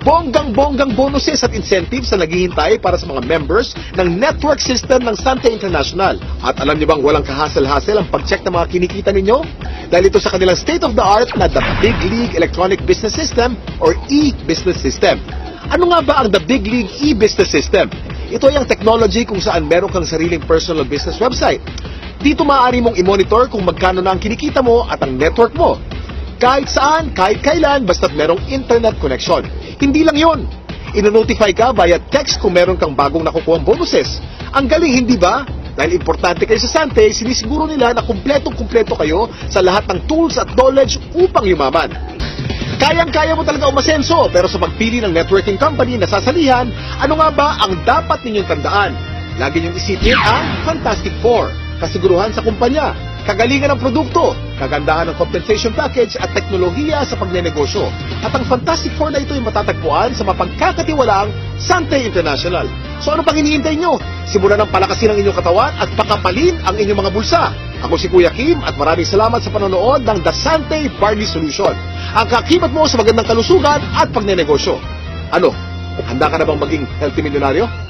bonggang-bonggang bonuses at incentives na naghihintay para sa mga members ng network system ng Sante International. At alam niyo bang walang kahasel-hasel ang pag-check ng mga kinikita ninyo? Dahil ito sa kanilang state-of-the-art na The Big League Electronic Business System or e-Business System. Ano nga ba ang The Big League e-Business System? Ito ay ang technology kung saan meron kang sariling personal business website. Dito maaari mong i-monitor kung magkano na ang kinikita mo at ang network mo. Kahit saan, kahit kailan, basta't merong internet connection. Hindi lang yun. Ino-notify ka via text kung meron kang bagong nakukuhang bonuses. Ang galing, hindi ba? Dahil importante kayo sa Sante, sinisiguro nila na kumpletong-kumpleto kayo sa lahat ng tools at knowledge upang yumaman. Kayang-kaya mo talaga umasenso, pero sa pagpili ng networking company na sasalihan, ano nga ba ang dapat ninyong tandaan? Lagi niyong isipin ang Fantastic Four. Kasiguruhan sa kumpanya, kagalingan ng produkto, kagandahan ng compensation package at teknolohiya sa pagnenegosyo. At ang Fantastic Four na ito ay matatagpuan sa mapagkakatiwalaang Sante International. So ano pang hinihintay nyo? Simulan ng palakasin ang inyong katawan at pakapalin ang inyong mga bulsa. Ako si Kuya Kim at maraming salamat sa panonood ng The Sante Barley Solution. Ang kakibat mo sa magandang kalusugan at pagnenegosyo. Ano? Handa ka na bang maging healthy milyonaryo?